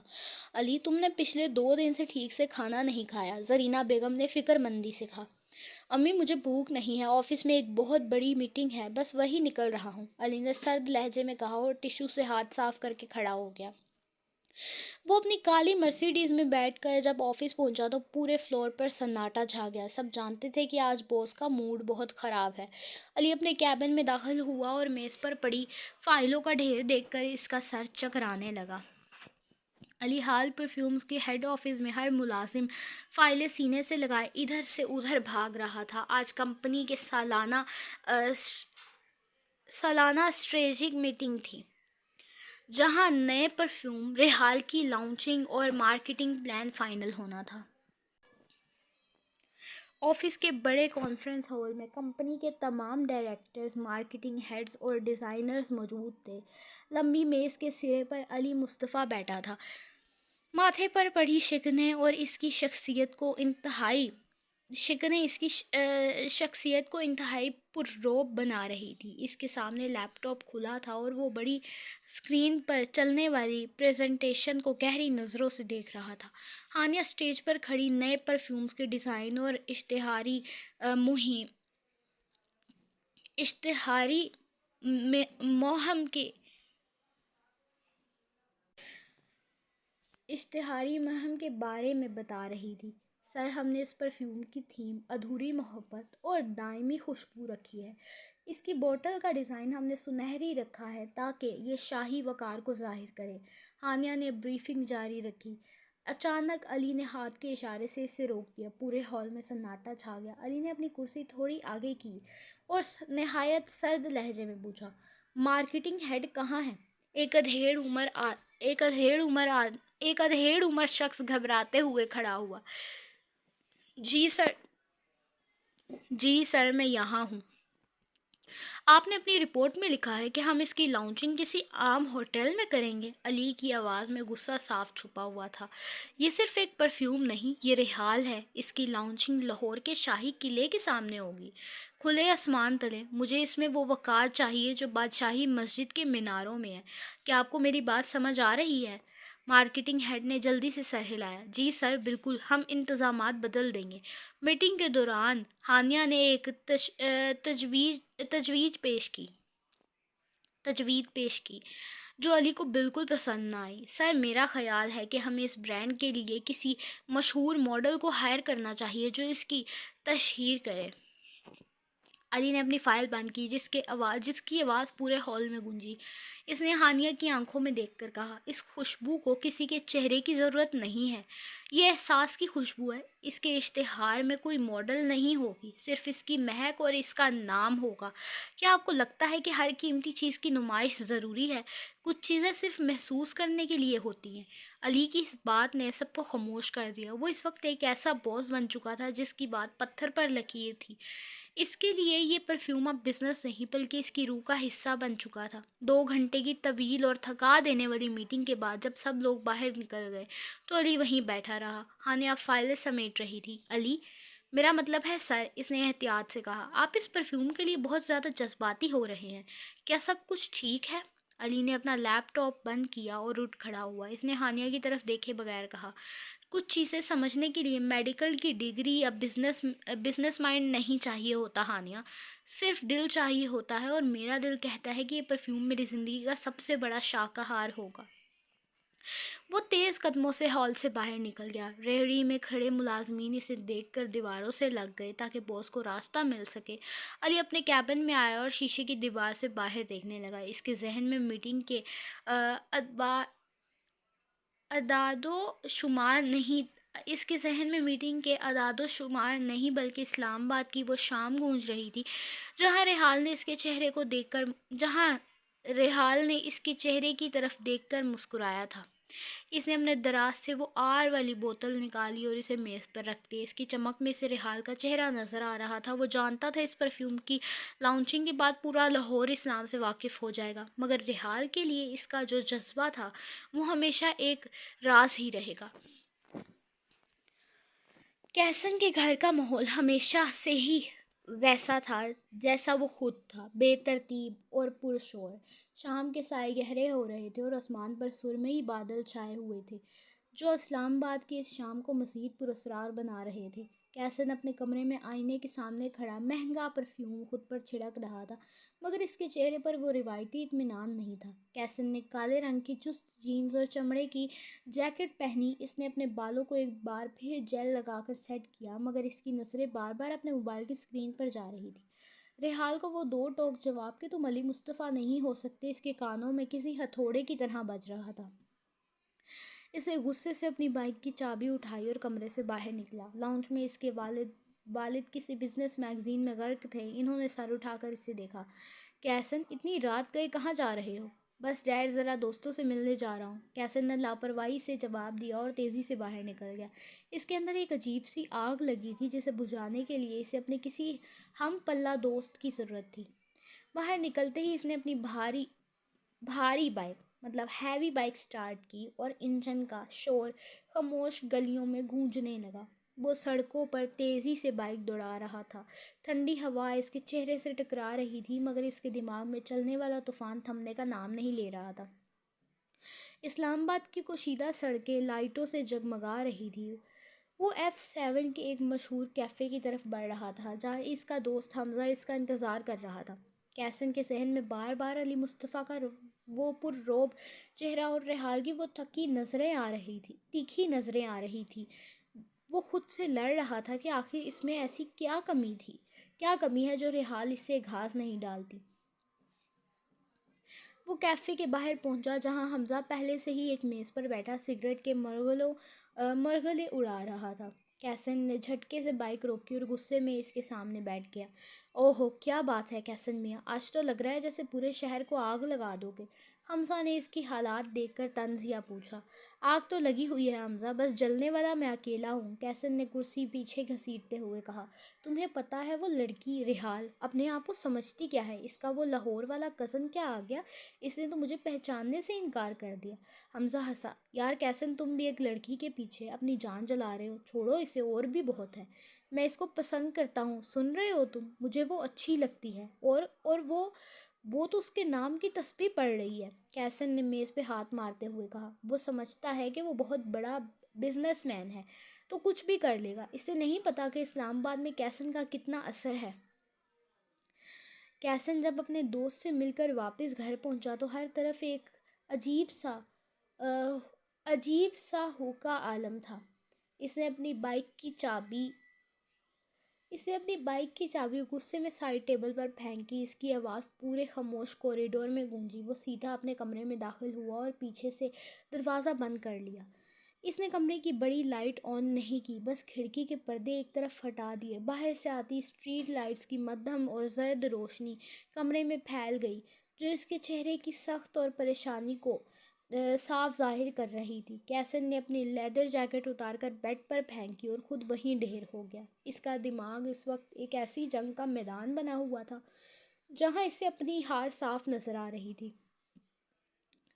علی، تم نے پچھلے 2 دن سے ٹھیک سے کھانا نہیں کھایا، زرینہ بیگم نے فکر مندی سے کہا۔ امی، مجھے بھوک نہیں ہے، آفس میں ایک بہت بڑی میٹنگ ہے، بس وہی نکل رہا ہوں، علی نے سرد لہجے میں کہا اور ٹشو سے ہاتھ صاف کر کے کھڑا ہو گیا۔ وہ اپنی کالی مرسیڈیز میں بیٹھ کر جب آفس پہنچا تو پورے فلور پر سناٹا چھا گیا۔ سب جانتے تھے کہ آج باس کا موڈ بہت خراب ہے۔ علی اپنے کیبن میں داخل ہوا اور میز پر پڑی فائلوں کا ڈھیر دیکھ کر اس کا سر چکرانے لگا۔ علی حال پرفیومز کے ہیڈ آفس میں ہر ملازم فائلیں سینے سے لگائے ادھر سے ادھر بھاگ رہا تھا۔ آج کمپنی کے سالانہ اسٹریٹجک میٹنگ تھی جہاں نئے پرفیوم، ریحال کی لانچنگ اور مارکیٹنگ پلان فائنل ہونا تھا۔ آفس کے بڑے کانفرنس ہال میں کمپنی کے تمام ڈائریکٹرز، مارکیٹنگ ہیڈز اور ڈیزائنرز موجود تھے۔ لمبی میز کے سرے پر علی مصطفیٰ بیٹھا تھا۔ ماتھے پر پڑی شکنیں اس کی شخصیت کو انتہائی پررعب بنا رہی تھی۔ اس کے سامنے لیپ ٹاپ کھلا تھا اور وہ بڑی اسکرین پر چلنے والی پریزنٹیشن کو گہری نظروں سے دیکھ رہا تھا۔ ہانیہ اسٹیج پر کھڑی نئے پرفیومز کے ڈیزائن اور اشتہاری مہم کے بارے میں بتا رہی تھی۔ سر، ہم نے اس پرفیوم کی تھیم ادھوری محبت اور دائمی خوشبو رکھی ہے۔ اس کی بوتل کا ڈیزائن ہم نے سنہری رکھا ہے تاکہ یہ شاہی وقار کو ظاہر کرے۔ ہانیہ نے بریفنگ جاری رکھی۔ اچانک علی نے ہاتھ کے اشارے سے اسے روک دیا۔ پورے ہال میں سناٹا چھا گیا۔ علی نے اپنی کرسی تھوڑی آگے کی اور نہایت سرد لہجے میں پوچھا، مارکیٹنگ ہیڈ کہاں ہے؟ ایک ادھیڑ عمر شخص گھبراتے ہوئے کھڑا ہوا۔ جی سر، میں یہاں ہوں۔ آپ نے اپنی رپورٹ میں لکھا ہے کہ ہم اس کی لانچنگ کسی عام ہوٹل میں کریں گے۔ علی کی آواز میں غصہ صاف چھپا ہوا تھا۔ یہ صرف ایک پرفیوم نہیں، یہ ریحال ہے۔ اس کی لانچنگ لاہور کے شاہی قلعے کے سامنے ہوگی، کھلے آسمان تلے۔ مجھے اس میں وہ وقار چاہیے جو بادشاہی مسجد کے میناروں میں ہے۔ کیا آپ کو میری بات سمجھ آ رہی ہے؟ مارکیٹنگ ہیڈ نے جلدی سے سر ہلایا۔ جی سر، بالکل، ہم انتظامات بدل دیں گے۔ میٹنگ کے دوران ہانیہ نے ایک تجویز پیش کی۔ جو علی کو بالکل پسند نہ آئی۔ سر، میرا خیال ہے کہ ہمیں اس برانڈ کے لیے کسی مشہور ماڈل کو ہائر کرنا چاہیے جو اس کی تشہیر کرے۔ علی نے اپنی فائل بند کی، جس کی آواز پورے ہال میں گونجی۔ اس نے ہانیہ کی آنکھوں میں دیکھ کر کہا، اس خوشبو کو کسی کے چہرے کی ضرورت نہیں ہے، یہ احساس کی خوشبو ہے۔ اس کے اشتہار میں کوئی ماڈل نہیں ہوگی، صرف اس کی مہک اور اس کا نام ہوگا۔ کیا آپ کو لگتا ہے کہ ہر قیمتی چیز کی نمائش ضروری ہے؟ کچھ چیزیں صرف محسوس کرنے کے لیے ہوتی ہیں۔ علی کی اس بات نے سب کو خاموش کر دیا۔ وہ اس وقت ایک ایسا باس بن چکا تھا جس کی بات پتھر پر لکیر تھی۔ اس کے لیے یہ پرفیوم اب بزنس نہیں بلکہ اس کی روح کا حصہ بن چکا تھا۔ 2 گھنٹے کی طویل اور تھکا دینے والی میٹنگ کے بعد جب سب لوگ باہر نکل گئے تو علی وہیں بیٹھا رہا۔ ہانیہ فائلیں سمیٹ رہی تھی۔ علی، میرا مطلب ہے سر، اس نے احتیاط سے کہا، آپ اس پرفیوم کے لیے بہت زیادہ جذباتی ہو رہے ہیں۔ کیا سب کچھ ٹھیک ہے؟ علی نے اپنا لیپ ٹاپ بند کیا اور اٹھ کھڑا ہوا۔ اس نے ہانیہ کی طرف دیکھے بغیر کہا، کچھ چیزیں سمجھنے کے لیے میڈیکل کی ڈگری یا بزنس مائنڈ نہیں چاہیے ہوتا ہانیہ، صرف دل چاہیے ہوتا ہے، اور میرا دل کہتا ہے کہ یہ پرفیوم میری زندگی کا سب سے بڑا شاہکار ہوگا۔ وہ تیز قدموں سے ہال سے باہر نکل گیا۔ ریہڑی میں کھڑے ملازمین اسے دیکھ کر دیواروں سے لگ گئے تاکہ باس کو راستہ مل سکے۔ علی اپنے کیبن میں آیا اور شیشے کی دیوار سے باہر دیکھنے لگا۔ اس کے ذہن میں میٹنگ کے اعداد و شمار نہیں اس کے ذہن میں میٹنگ کے اعداد و شمار نہیں بلکہ اسلام آباد کی وہ شام گونج رہی تھی جہاں ریحال نے اس کے چہرے کی طرف دیکھ کر مسکرایا تھا۔ اس نے اپنے دراز سے وہ آر والی بوتل نکالی اور اسے میز پر رکھ دی۔ اس کی چمک میں سے ریحال کا چہرہ نظر آ رہا تھا۔ وہ جانتا تھا اس پرفیوم کی لانچنگ کے بعد پورا لاہور اسلام سے واقف ہو جائے گا، مگر ریحال کے لیے اس کا جو جذبہ تھا وہ ہمیشہ ایک راز ہی رہے گا۔ کیسن کے گھر کا ماحول ہمیشہ سے ہی ویسا تھا جیسا وہ خود تھا، بے ترتیب اور پرشور۔ شام کے سائے گہرے ہو رہے تھے اور آسمان پر سرمئی بادل چھائے ہوئے تھے جو اسلام آباد کی اس شام کو مزید پراسرار بنا رہے تھے۔ کیسن اپنے کمرے میں آئینے کے سامنے کھڑا مہنگا پرفیوم خود پر چھڑک رہا تھا، مگر اس کے چہرے پر وہ روایتی اطمینان نہیں تھا۔ کیسن نے کالے رنگ کی چست جینز اور چمڑے کی جیکٹ پہنی۔ اس نے اپنے بالوں کو ایک بار پھر جیل لگا کر سیٹ کیا، مگر اس کی نظریں بار بار اپنے موبائل کی اسکرین پر جا رہی تھی۔ ریحال کو وہ دو ٹوک جواب کہ تم علی مصطفیٰ نہیں ہو سکتے اس کے کانوں میں کسی ہتھوڑے کی طرح بج رہا تھا۔ اس نے غصے سے اپنی بائک کی چابی اٹھائی اور کمرے سے باہر نکلا۔ لاؤنج میں اس کے والد کسی بزنس میگزین میں غرق تھے۔ انہوں نے سر اٹھا کر اسے دیکھا۔ کیسن، اتنی رات گئے کہاں جا رہے ہو؟ بس ڈیڈ، ذرا دوستوں سے ملنے جا رہا ہوں، کیسن نے لاپرواہی سے جواب دیا اور تیزی سے باہر نکل گیا۔ اس کے اندر ایک عجیب سی آگ لگی تھی جسے بجھانے کے لیے اسے اپنے کسی ہم پلہ دوست کی ضرورت تھی۔ باہر نکلتے ہی اس نے اپنی بھاری بائک ہیوی بائک سٹارٹ کی اور انجن کا شور خاموش گلیوں میں گونجنے لگا۔ وہ سڑکوں پر تیزی سے بائک دوڑا رہا تھا۔ ٹھنڈی ہوا اس کے چہرے سے ٹکرا رہی تھی، مگر اس کے دماغ میں چلنے والا طوفان تھمنے کا نام نہیں لے رہا تھا۔ اسلام آباد کی کشیدہ سڑکیں لائٹوں سے جگمگا رہی تھیں۔ وہ F7 کے ایک مشہور کیفے کی طرف بڑھ رہا تھا جہاں اس کا دوست حمزہ اس کا انتظار کر رہا تھا۔ کیسن کے ذہن میں بار بار علی مصطفیٰ کا وہ پررعب چہرہ اور ریحال کی وہ تیکھی نظریں آ رہی تھی۔ وہ خود سے لڑ رہا تھا کہ آخر اس میں ایسی کیا کمی ہے جو ریحال اس سے گھاس نہیں ڈالتی۔ وہ کیفے کے باہر پہنچا جہاں حمزہ پہلے سے ہی ایک میز پر بیٹھا سگریٹ کے مرغلے اڑا رہا تھا۔ کیسن نے جھٹکے سے بائک روکی اور غصے میں اس کے سامنے بیٹھ گیا۔ اوہو، کیا بات ہے کیسن میاں، آج تو لگ رہا ہے جیسے پورے شہر کو آگ لگا دو گے۔ حمزہ نے اس کی حالات دیکھ کر طنزیہ پوچھا۔ آگ تو لگی ہوئی ہے حمزہ، بس جلنے والا میں اکیلا ہوں، کیسن نے کرسی پیچھے گھسیٹتے ہوئے کہا۔ تمہیں پتہ ہے وہ لڑکی ریحال اپنے آپ کو سمجھتی کیا ہے؟ اس کا وہ لاہور والا کزن کیا آ گیا، اس نے تو مجھے پہچاننے سے انکار کر دیا۔ حمزہ ہنسا۔ یار کیسن، تم بھی ایک لڑکی کے پیچھے اپنی جان جلا رہے ہو، چھوڑو اسے، اور بھی بہت ہے۔ میں اس کو پسند کرتا ہوں، سن رہے ہو تم، مجھے وہ اچھی لگتی ہے، اور وہ تو اس کے نام کی تسبیح پڑھ رہی ہے، کیسن نے میز پہ ہاتھ مارتے ہوئے کہا۔ وہ سمجھتا ہے کہ وہ بہت بڑا بزنس مین ہے تو کچھ بھی کر لے گا، اسے نہیں پتا کہ اسلام آباد میں کیسن کا کتنا اثر ہے۔ کیسن جب اپنے دوست سے مل کر واپس گھر پہنچا تو ہر طرف ایک عجیب سا عجیب سا ہو کا عالم تھا۔ اس نے اپنی بائک کی چابی اس نے اپنی بائک کی چابی غصے میں سائڈ ٹیبل پر پھینکی۔ اس کی آواز پورے خاموش کوریڈور میں گونجی۔ وہ سیدھا اپنے کمرے میں داخل ہوا اور پیچھے سے دروازہ بند کر لیا۔ اس نے کمرے کی بڑی لائٹ آن نہیں کی، بس کھڑکی کے پردے ایک طرف ہٹا دیے۔ باہر سے آتی اسٹریٹ لائٹس کی مدھم اور زرد روشنی کمرے میں پھیل گئی، جو اس کے چہرے کی سخت اور پریشانی کو صاف ظاہر کر رہی تھی۔ کیسن نے اپنی لیدر جیکٹ اتار کر بیڈ پر پھینکی اور خود وہیں ڈھیر ہو گیا۔ اس کا دماغ اس وقت ایک ایسی جنگ کا میدان بنا ہوا تھا جہاں اسے اپنی ہار صاف نظر آ رہی تھی۔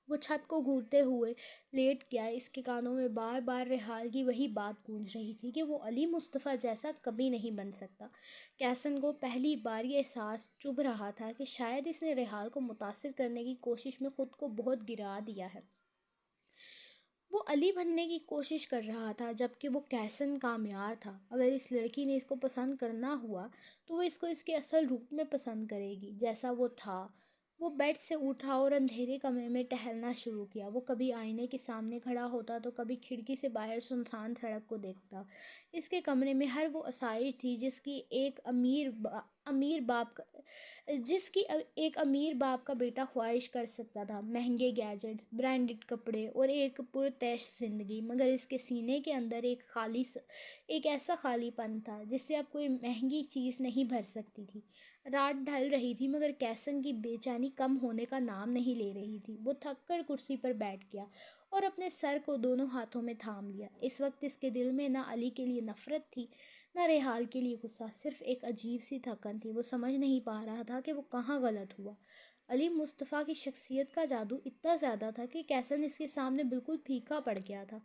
وہ چھت کو گھورتے ہوئے لیٹ گیا۔ اس کے کانوں میں بار بار ریحال کی وہی بات گونج رہی تھی کہ وہ علی مصطفیٰ جیسا کبھی نہیں بن سکتا۔ کیسن کو پہلی بار یہ احساس چبھ رہا تھا کہ شاید اس نے ریحال کو متاثر کرنے کی کوشش میں خود کو بہت گرا دیا ہے۔ وہ علی بننے کی کوشش کر رہا تھا جبکہ وہ کیسن کا معیار تھا۔ اگر اس لڑکی نے اس کو پسند کرنا ہوا تو وہ اس کو اس کے اصل روپ میں پسند کرے گی، جیسا وہ تھا۔ وہ بیڈ سے اٹھا اور اندھیرے کمرے میں ٹہلنا شروع کیا۔ وہ کبھی آئینے کے سامنے کھڑا ہوتا تو کبھی کھڑکی سے باہر سنسان سڑک کو دیکھتا۔ اس کے کمرے میں ہر وہ آسائش تھی جس کی ایک امیر باپ کا بیٹا خواہش کر سکتا تھا: مہنگے گیجٹس، برانڈڈ کپڑے اور ایک پرتعیش زندگی۔ مگر اس کے سینے کے اندر ایک ایسا خالی پن تھا جس سے اب کوئی مہنگی چیز نہیں بھر سکتی تھی۔ رات ڈھل رہی تھی مگر کیسن کی بے چینی کم ہونے کا نام نہیں لے رہی تھی۔ وہ تھک کر کرسی پر بیٹھ گیا اور اپنے سر کو دونوں ہاتھوں میں تھام لیا۔ اس وقت اس کے دل میں نہ علی کے لیے نفرت تھی، نہ ریحال کے لیے غصہ، صرف ایک عجیب سی تھکن تھی۔ وہ سمجھ نہیں پا رہا تھا کہ وہ کہاں غلط ہوا۔ علی مصطفیٰ کی شخصیت کا جادو اتنا زیادہ تھا کہ کیسن اس کے سامنے بالکل پھیکا پڑ گیا تھا۔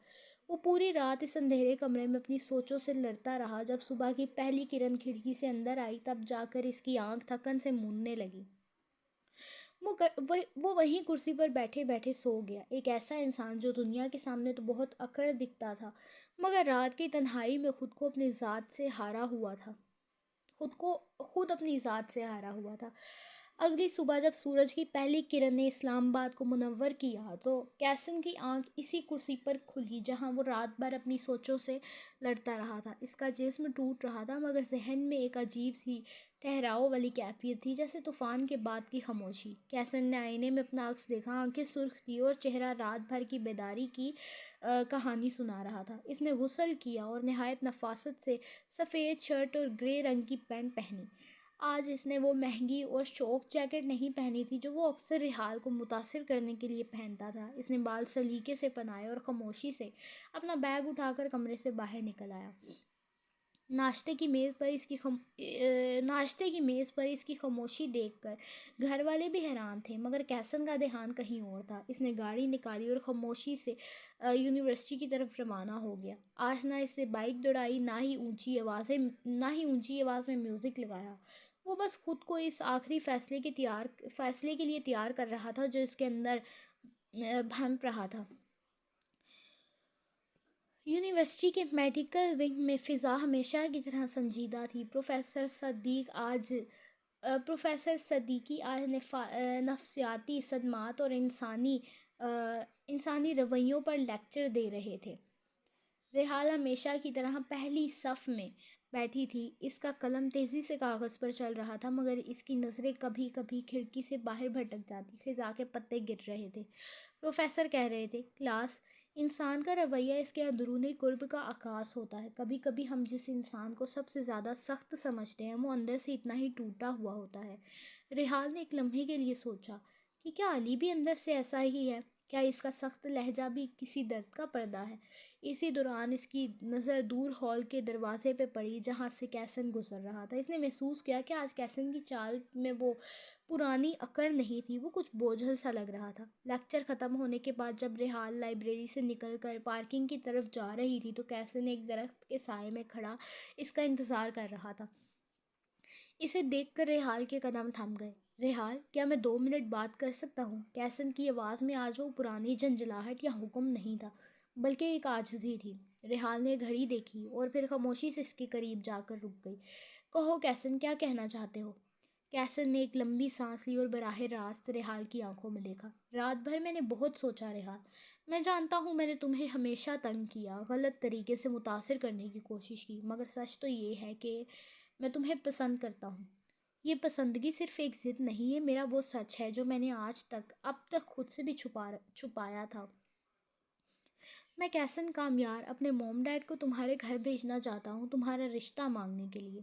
وہ پوری رات اس اندھیرے کمرے میں اپنی سوچوں سے لڑتا رہا۔ جب صبح کی پہلی کرن کھڑکی سے اندر آئی تب جا کر اس کی آنکھ تھکن سے موننے لگی۔ وہ وہیں کرسی پر بیٹھے بیٹھے سو گیا۔ ایک ایسا انسان جو دنیا کے سامنے تو بہت اکڑ دکھتا تھا مگر رات کی تنہائی میں خود کو اپنی ذات سے ہارا ہوا تھا۔ خود اپنی ذات سے ہارا ہوا تھا۔ اگلی صبح جب سورج کی پہلی کرن نے اسلام آباد کو منور کیا تو کیسن کی آنکھ اسی کرسی پر کھلی جہاں وہ رات بھر اپنی سوچوں سے لڑتا رہا تھا۔ اس کا جسم ٹوٹ رہا تھا مگر ذہن میں ایک عجیب سی ٹھہراؤ والی کیفیت تھی، جیسے طوفان کے بعد کی خاموشی۔ کیسن نے آئینے میں اپنا عکس دیکھا۔ آنکھیں سرخ تھیں اور چہرہ رات بھر کی بیداری کی کہانی سنا رہا تھا۔ اس نے غسل کیا اور نہایت نفاست سے سفید شرٹ اور گرے رنگ کی پینٹ پہنی۔ آج اس نے وہ مہنگی اور شوق جیکٹ نہیں پہنی تھی جو وہ اکثر ریحال کو متاثر کرنے کے لیے پہنتا تھا۔ اس نے بال سلیقے سے بنائے اور خاموشی سے اپنا بیگ اٹھا کر کمرے سے باہر نکل آیا۔ ناشتے کی میز پر اس کی خاموشی دیکھ کر گھر والے بھی حیران تھے مگر کیسن کا دھیان کہیں اور تھا۔ اس نے گاڑی نکالی اور خاموشی سے یونیورسٹی کی طرف روانہ ہو گیا۔ آج نہ اس نے بائک دوڑائی، نہ ہی اونچی آواز میں میوزک لگایا۔ وہ بس خود کو اس آخری فیصلے کے لیے تیار کر رہا تھا جو اس کے اندر بھنپ رہا تھا۔ یونیورسٹی کے میڈیکل ونگ میں فضا ہمیشہ کی طرح سنجیدہ تھی۔ پروفیسر صدیقی آج نفسیاتی صدمات اور انسانی رویوں پر لیکچر دے رہے تھے۔ ریحال ہمیشہ کی طرح پہلی صف میں بیٹھی تھی۔ اس کا قلم تیزی سے کاغذ پر چل رہا تھا مگر اس کی نظریں کبھی کبھی کھڑکی سے باہر بھٹک جاتی۔ خزاں کے پتے گر رہے تھے۔ پروفیسر کہہ رہے تھے: کلاس، انسان کا رویہ اس کے اندرونی قرب کا عکاس ہوتا ہے۔ کبھی کبھی ہم جس انسان کو سب سے زیادہ سخت سمجھتے ہیں وہ اندر سے اتنا ہی ٹوٹا ہوا ہوتا ہے۔ ریحال نے ایک لمحے کے لیے سوچا کہ کیا علی بھی اندر سے ایسا ہی ہے؟ کیا اس کا سخت لہجہ بھی کسی درد کا پردہ ہے؟ اسی دوران اس کی نظر دور ہال کے دروازے پہ پڑی جہاں سے کیسن گزر رہا تھا۔ اس نے محسوس کیا کہ آج کیسن کی چال میں وہ پرانی اکڑ نہیں تھی، وہ کچھ بوجھل سا لگ رہا تھا۔ لیکچر ختم ہونے کے بعد جب ریحال لائبریری سے نکل کر پارکنگ کی طرف جا رہی تھی تو کیسن ایک درخت کے سائے میں کھڑا اس کا انتظار کر رہا تھا۔ اسے دیکھ کر ریحال کے قدم تھم گئے۔ ریحال، کیا میں 2 منٹ بات کر سکتا ہوں؟ کیسن کی آواز میں آج وہ پرانی جھنجھلاہٹ یا حکم نہیں تھا بلکہ ایک عاجزی تھی۔ ریحال نے گھڑی دیکھی اور پھر خاموشی سے اس کے قریب جا کر رک گئی۔ کہو کیسن، کیا کہنا چاہتے ہو؟ کیسر نے ایک لمبی سانس لی اور براہ راست ریحال کی آنکھوں میں دیکھا۔ رات بھر میں نے بہت سوچا ریحال، میں جانتا ہوں میں نے تمہیں ہمیشہ تنگ کیا، غلط طریقے سے متاثر کرنے کی کوشش کی، مگر سچ تو یہ ہے کہ میں تمہیں پسند کرتا ہوں۔ یہ پسندگی صرف ایک ضد نہیں ہے، میرا وہ سچ ہے جو میں نے اب تک خود سے بھی چھپایا تھا۔ میں کیسن کامیار اپنے موم ڈیڈ کو تمہارے گھر بھیجنا چاہتا ہوں، تمہارا رشتہ مانگنے کے لیے۔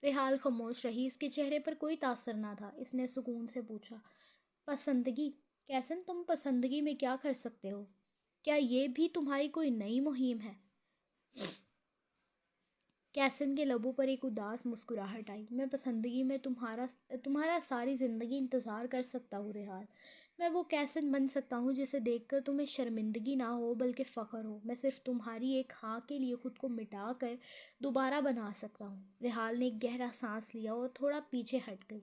ریحال خاموش رہی، اس کے چہرے پر کوئی تاثر نہ تھا۔ اس نے سکون سے پوچھا، پسندگی؟ کیسن، تم پسندگی میں کیا کر سکتے ہو؟ کیا یہ بھی تمہاری کوئی نئی مہم ہے؟ کیسن کے لبوں پر ایک اداس مسکراہٹ آئی۔ میں پسندگی میں تمہارا ساری زندگی انتظار کر سکتا ہوں ریحال۔ میں وہ کیسن بن سکتا ہوں جسے دیکھ کر تمہیں شرمندگی نہ ہو بلکہ فخر ہو۔ میں صرف تمہاری ایک ہاں کے لیے خود کو مٹا کر دوبارہ بنا سکتا ہوں۔ ریحال نے ایک گہرا سانس لیا اور تھوڑا پیچھے ہٹ گئی۔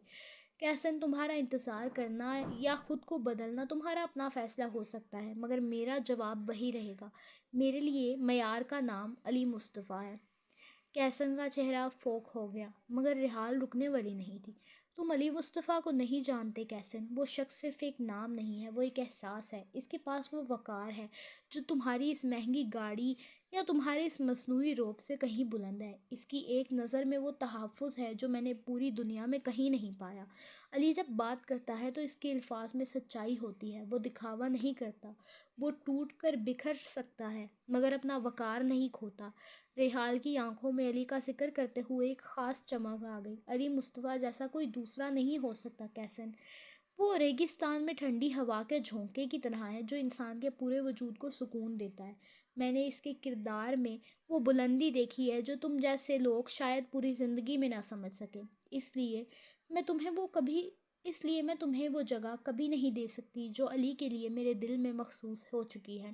کیسن، تمہارا انتظار کرنا یا خود کو بدلنا تمہارا اپنا فیصلہ ہو سکتا ہے، مگر میرا جواب وہی رہے گا۔ میرے لیے معیار کا نام علی مصطفیٰ ہے۔ کیسن کا چہرہ فوک ہو گیا، مگر ریحال رکنے والی نہیں تھی۔ تم علی مصطفیٰ کو نہیں جانتے کیسن، وہ شخص صرف ایک نام نہیں ہے، وہ ایک احساس ہے۔ اس کے پاس وہ وقار ہے جو تمہاری اس مہنگی گاڑی یا تمہارے اس مصنوعی روپ سے کہیں بلند ہے۔ اس کی ایک نظر میں وہ تحفظ ہے جو میں نے پوری دنیا میں کہیں نہیں پایا۔ علی جب بات کرتا ہے تو اس کے الفاظ میں سچائی ہوتی ہے، وہ دکھاوا نہیں کرتا۔ وہ ٹوٹ کر بکھر سکتا ہے مگر اپنا وقار نہیں کھوتا۔ ریحال کی آنکھوں میں علی کا ذکر کرتے ہوئے ایک خاص چمک آ گئی۔ علی مصطفیٰ جیسا کوئی دوسرا نہیں ہو سکتا کیسن۔ وہ ریگستان میں ٹھنڈی ہوا کے جھونکے کی طرح ہے جو انسان کے پورے وجود کو سکون دیتا ہے۔ میں نے اس کے کردار میں وہ بلندی دیکھی ہے جو تم جیسے لوگ شاید پوری زندگی میں نہ سمجھ سکیں۔ اس لیے میں تمہیں وہ جگہ کبھی نہیں دے سکتی جو علی کے لیے میرے دل میں مخصوص ہو چکی ہے۔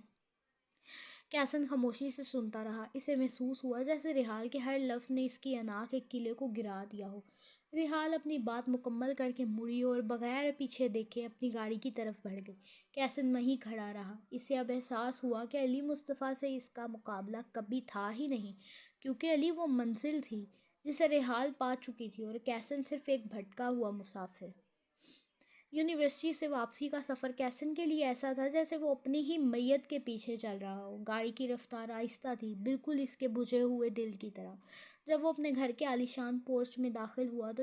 کیسن خاموشی سے سنتا رہا۔ اسے محسوس ہوا جیسے ریحال کے ہر لفظ نے اس کی انا کے قلعے کو گرا دیا ہو۔ ریحال اپنی بات مکمل کر کے مڑی اور بغیر پیچھے دیکھے اپنی گاڑی کی طرف بڑھ گئی۔ کیسن وہیں کھڑا رہا۔ اسے اب احساس ہوا کہ علی مصطفیٰ سے اس کا مقابلہ کبھی تھا ہی نہیں، کیونکہ علی وہ منزل تھی جسے ریحال پا چکی تھی اور کیسن صرف ایک بھٹکا ہوا مسافر۔ یونیورسٹی سے واپسی کا سفر کیسن کے لیے ایسا تھا جیسے وہ اپنی ہی میت کے پیچھے چل رہا ہو۔ گاڑی کی رفتار آہستہ تھی، بالکل اس کے بجھے ہوئے دل کی طرح۔ جب وہ اپنے گھر کے عالیشان پورچ میں داخل ہوا تو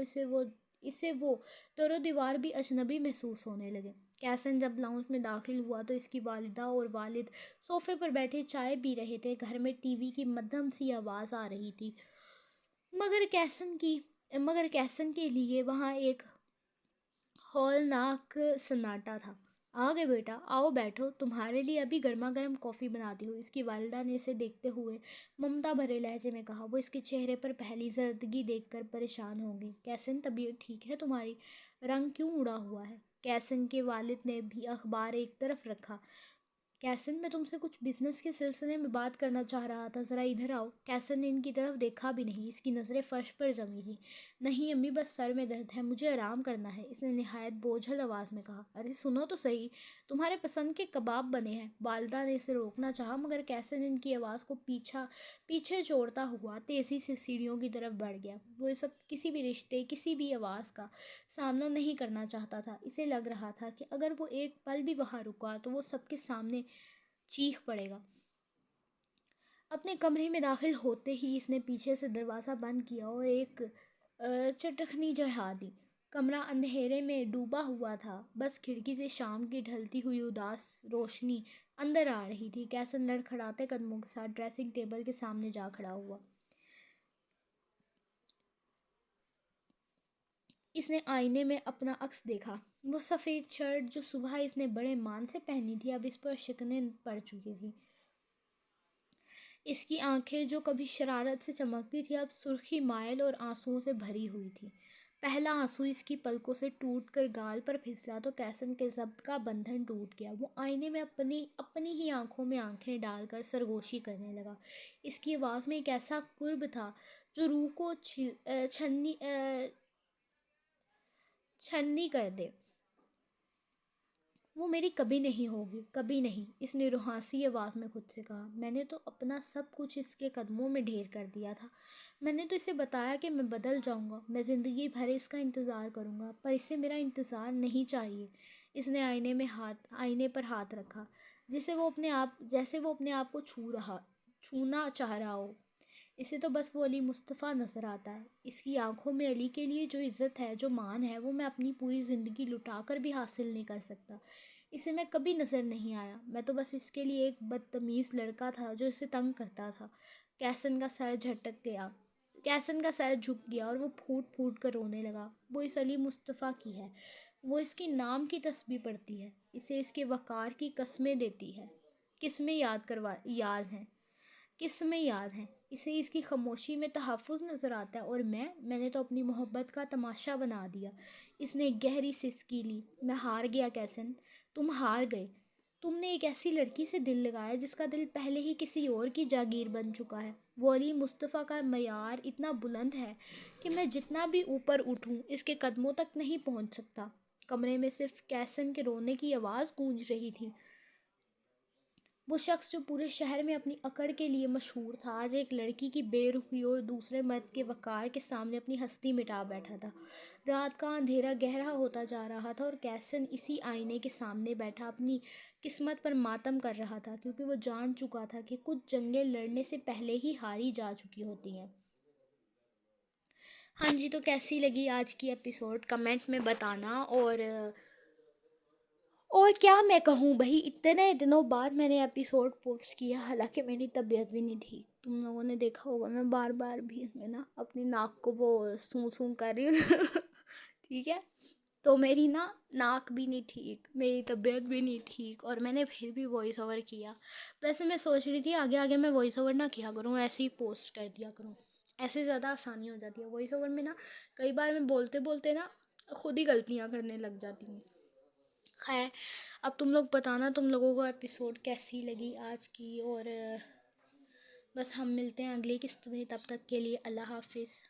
اسے وہ در و دیوار بھی اجنبی محسوس ہونے لگے۔ کیسن جب لاؤنج میں داخل ہوا تو اس کی والدہ اور والد صوفے پر بیٹھے چائے پی رہے تھے۔ گھر میں ٹی وی کی مدھم سی آواز آ رہی تھی، مگر کیسن کے لیے وہاں ایک ہولناک سناٹا تھا۔ آ گئے بیٹا، آؤ بیٹھو، تمہارے لیے ابھی گرما گرم کافی بناتی ہوں، اس کی والدہ نے اسے دیکھتے ہوئے ممتا بھرے لہجے میں کہا۔ وہ اس کے چہرے پر پہلی زردگی دیکھ کر پریشان ہو گئی۔ کیسن، طبیعت ٹھیک ہے تمہاری؟ رنگ کیوں اڑا ہوا ہے؟ کیسن کے والد نے بھی اخبار ایک طرف رکھا۔ کیسن، میں تم سے کچھ بزنس کے سلسلے میں بات کرنا چاہ رہا تھا، ذرا ادھر آؤ۔ کیسن نے ان کی طرف دیکھا بھی نہیں، اس کی نظریں فرش پر جمی تھیں۔ نہیں امی، بس سر میں درد ہے، مجھے آرام کرنا ہے، اس نے نہایت بوجھل آواز میں کہا۔ ارے سنو تو صحیح، تمہارے پسند کے کباب بنے ہیں۔ والدہ نے اسے روکنا چاہا مگر کیسن ان کی آواز کو پیچھے چھوڑتا ہوا تیزی سے سیڑھیوں کی طرف بڑھ گیا۔ وہ اس وقت کسی بھی رشتے، کسی بھی آواز کا سامنا نہیں کرنا چاہتا تھا۔ اسے لگ رہا تھا کہ اگر وہ ایک پل بھی وہاں رکا تو وہ سب کے سامنے چیخ پڑے گا۔ اپنے کمرے میں داخل ہوتے ہی اس نے پیچھے سے دروازہ بند کیا اور ایک چٹخنی چڑھا دی۔ کمرہ اندھیرے میں ڈوبا ہوا تھا، بس کھڑکی سے شام کی ڈھلتی ہوئی اداس روشنی اندر آ رہی تھی۔ کیسن لڑکھڑاتے قدموں کے ساتھ ڈریسنگ ٹیبل کے سامنے جا کھڑا ہوا۔ اس نے آئینے میں اپنا عکس دیکھا۔ وہ سفید شرٹ جو صبح اس نے بڑے مان سے پہنی تھی اب اس پر شکنیں پڑ چکی تھی۔ اس کی آنکھیں جو کبھی شرارت سے چمکتی تھی اب سرخی مائل اور آنسوؤں سے بھری ہوئی تھی۔ پہلا آنسو اس کی پلکوں سے ٹوٹ کر گال پر پھسلا تو کیسن کے ضبط کا بندھن ٹوٹ گیا۔ وہ آئینے میں اپنی ہی آنکھوں میں آنکھیں ڈال کر سرگوشی کرنے لگا۔ اس کی آواز میں ایک ایسا قرب تھا جو روح کو چھننی کر دے۔ وہ میری کبھی نہیں ہوگی، کبھی نہیں، اس نے روحانسی آواز میں خود سے کہا۔ میں نے تو اپنا سب کچھ اس کے قدموں میں ڈھیر کر دیا تھا۔ میں نے تو اسے بتایا کہ میں بدل جاؤں گا، میں زندگی بھر اس کا انتظار کروں گا، پر اسے میرا انتظار نہیں چاہیے۔ اس نے آئینے پر ہاتھ رکھا، جیسے وہ اپنے آپ کو چھونا چاہ رہا ہو۔ اسے تو بس وہ علی مصطفیٰ نظر آتا ہے۔ اس کی آنکھوں میں علی کے لیے جو عزت ہے، جو مان ہے، وہ میں اپنی پوری زندگی لٹا کر بھی حاصل نہیں کر سکتا۔ اسے میں کبھی نظر نہیں آیا، میں تو بس اس کے لیے ایک بدتمیز لڑکا تھا جو اسے تنگ کرتا تھا۔ کیسن کا سر جھٹک گیا کیسن کا سر جھک گیا اور وہ پھوٹ پھوٹ کر رونے لگا۔ وہ اس علی مصطفیٰ کی ہے، وہ اس کے نام کی تسبیح پڑھتی ہے، اسے اس کے وقار کی قسمیں دیتی ہے، قسمیں یاد ہیں، اسے اس کی خاموشی میں تحفظ نظر آتا ہے، اور میں نے تو اپنی محبت کا تماشا بنا دیا۔ اس نے ایک گہری سسکی لی۔ میں ہار گیا کیسن، تم ہار گئے۔ تم نے ایک ایسی لڑکی سے دل لگایا جس کا دل پہلے ہی کسی اور کی جاگیر بن چکا ہے۔ وہ علی مصطفیٰ کا معیار اتنا بلند ہے کہ میں جتنا بھی اوپر اٹھوں اس کے قدموں تک نہیں پہنچ سکتا۔ کمرے میں صرف کیسن کے رونے کی آواز گونج رہی تھی۔ وہ شخص جو پورے شہر میں اپنی اکڑ کے لیے مشہور تھا، آج ایک لڑکی کی بے رخی اور دوسرے مرد کے وقار کے سامنے اپنی ہستی مٹا بیٹھا تھا۔ رات کا اندھیرا گہرا ہوتا جا رہا تھا اور کیسن اسی آئینے کے سامنے بیٹھا اپنی قسمت پر ماتم کر رہا تھا، کیونکہ وہ جان چکا تھا کہ کچھ جنگیں لڑنے سے پہلے ہی ہاری جا چکی ہوتی ہیں۔ ہاں جی، تو کیسی لگی آج کی ایپیسوڈ کمنٹ میں بتانا۔ اور کیا میں کہوں بھائی، اتنے دنوں بعد میں نے ایپیسوڈ پوسٹ کیا، حالانکہ میری طبیعت بھی نہیں ٹھیک۔ تم لوگوں نے دیکھا ہوگا میں بار بار بھی اس میں نا اپنی ناک کو وہ سوں کر رہی ہوں ٹھیک ہے، تو میری نا ناک بھی نہیں ٹھیک، میری طبیعت بھی نہیں ٹھیک، اور میں نے پھر بھی وائس اوور کیا۔ ویسے میں سوچ رہی تھی آگے میں وائس اوور نہ کیا کروں، ایسے ہی پوسٹ کر دیا کروں، ایسے زیادہ آسانی ہو جاتی ہے۔ وائس اوور میں نا کئی بار میں بولتے بولتے نا خود ہی غلطیاں کرنے لگ جاتی ہوں۔ خیر، اب تم لوگ بتانا تم لوگوں کو ایپیسوڈ کیسی لگی آج کی، اور بس ہم ملتے ہیں اگلی قسط میں، تب تک کے لیے اللہ حافظ۔